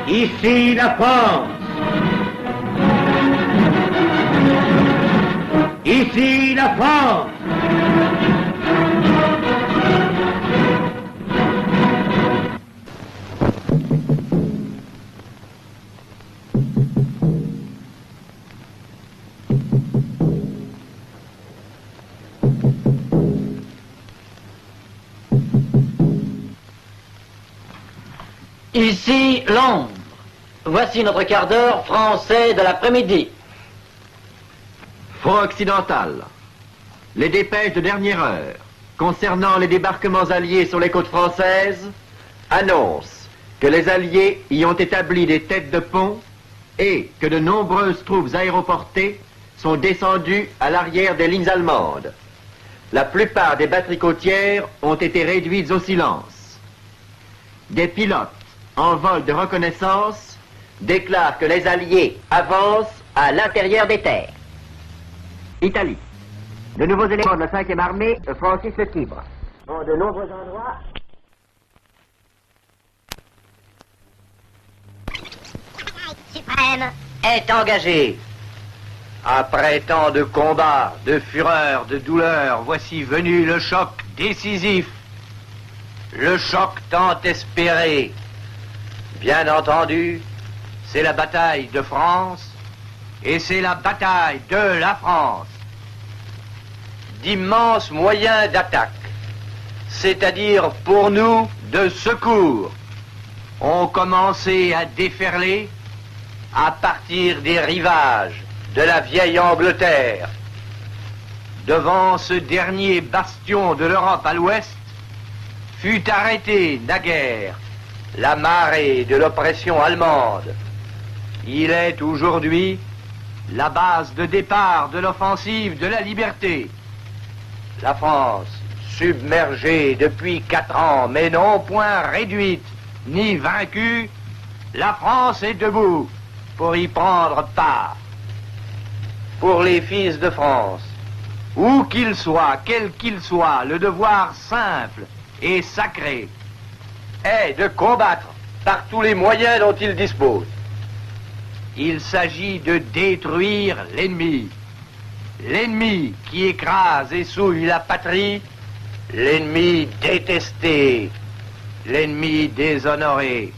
Ici la France. Ici la France. Ici Londres. Voici notre quart d'heure français de l'après-midi. Front occidental. Les dépêches de dernière heure concernant les débarquements alliés sur les côtes françaises annoncent que les Alliés y ont établi des têtes de pont et que de nombreuses troupes aéroportées sont descendues à l'arrière des lignes allemandes. La plupart des batteries côtières ont été réduites au silence. Des pilotes en vol de reconnaissance déclarent que les Alliés avancent à l'intérieur des terres. Italie. De nouveaux éléments de la 5e armée franchissent le Tibre. En de nombreux endroits... Suprême est engagé. Après tant de combats, de fureur, de douleur, voici venu le choc décisif. Le choc tant espéré. Bien entendu, c'est la bataille de France et c'est la bataille de la France. D'immenses moyens d'attaque, c'est-à-dire pour nous de secours, ont commencé à déferler à partir des rivages de la vieille Angleterre. Devant ce dernier bastion de l'Europe à l'ouest, fut arrêtée naguère la marée de l'oppression allemande. Il est aujourd'hui la base de départ de l'offensive de la liberté. La France, submergée depuis 4 ans, mais non point réduite ni vaincue, la France est debout pour y prendre part. Pour les fils de France, où qu'ils soient, quel qu'ils soient, le devoir simple et sacré est de combattre par tous les moyens dont ils disposent. Il s'agit de détruire l'ennemi. L'ennemi qui écrase et souille la patrie, l'ennemi détesté, l'ennemi déshonoré.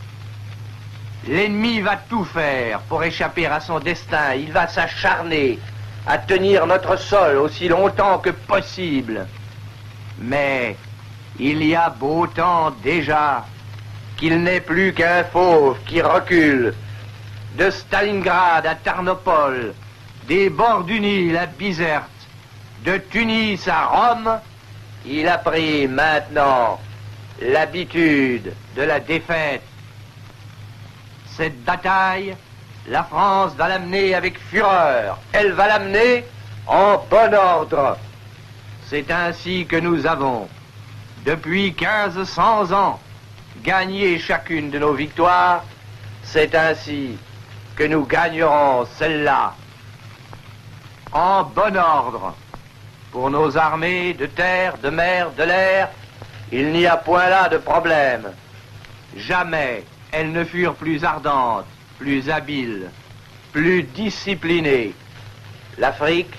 L'ennemi va tout faire pour échapper à son destin. Il va s'acharner à tenir notre sol aussi longtemps que possible. Mais il y a beau temps déjà qu'il n'est plus qu'un fauve qui recule de Stalingrad à Tarnopol, des bords du Nil à Bizerte, de Tunis à Rome. Il a pris maintenant l'habitude de la défaite. Cette bataille, la France va l'amener avec fureur. Elle va l'amener en bon ordre. C'est ainsi que nous avons, depuis 1500 ans, gagné chacune de nos victoires. C'est ainsi que nous gagnerons celle-là en bon ordre. Pour nos armées de terre, de mer, de l'air, il n'y a point là de problème. Jamais elles ne furent plus ardentes, plus habiles, plus disciplinées. L'Afrique,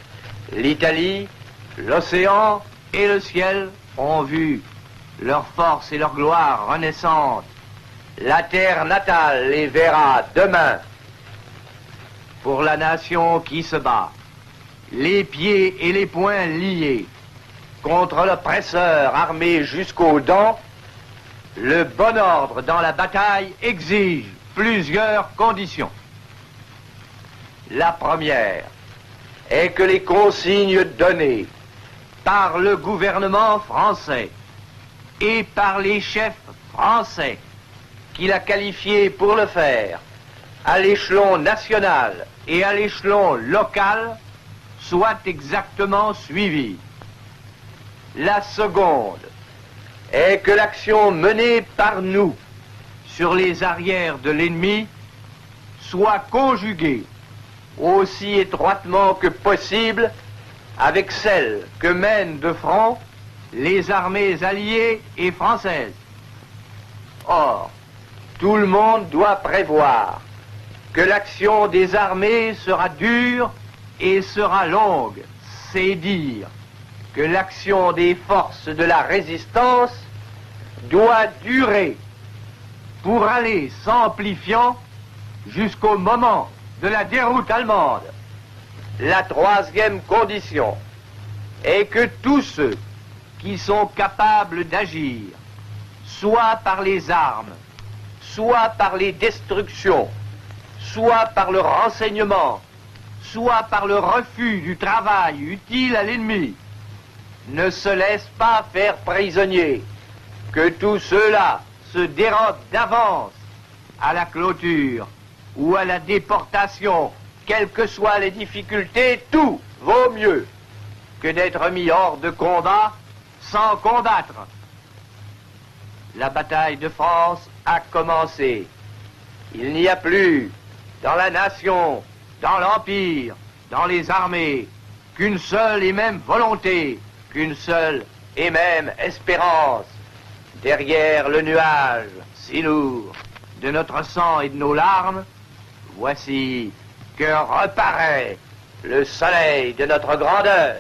l'Italie, l'océan et le ciel ont vu leur force et leur gloire renaissantes. La terre natale les verra demain. Pour la nation qui se bat, les pieds et les poings liés, contre l'oppresseur armé jusqu'aux dents, le bon ordre dans la bataille exige plusieurs conditions. La première est que les consignes données par le gouvernement français et par les chefs français qu'il a qualifiés pour le faire à l'échelon national et à l'échelon local soient exactement suivies. La seconde est que l'action menée par nous sur les arrières de l'ennemi soit conjuguée aussi étroitement que possible avec celle que mènent de front les armées alliées et françaises. Or, tout le monde doit prévoir que l'action des armées sera dure et sera longue. C'est dire que l'action des forces de la résistance doit durer pour aller s'amplifiant jusqu'au moment de la déroute allemande. La troisième condition est que tous ceux qui sont capables d'agir, soit par les armes, soit par les destructions, soit par le renseignement, soit par le refus du travail utile à l'ennemi, ne se laissent pas faire prisonniers, que tous ceux-là se dérobent d'avance à la clôture ou à la déportation, quelles que soient les difficultés, tout vaut mieux que d'être mis hors de combat sans combattre. La bataille de France a commencé. Il n'y a plus dans la nation, dans l'Empire, dans les armées, qu'une seule et même volonté, qu'une seule et même espérance. Derrière le nuage si lourd de notre sang et de nos larmes, voici que reparaît le soleil de notre grandeur.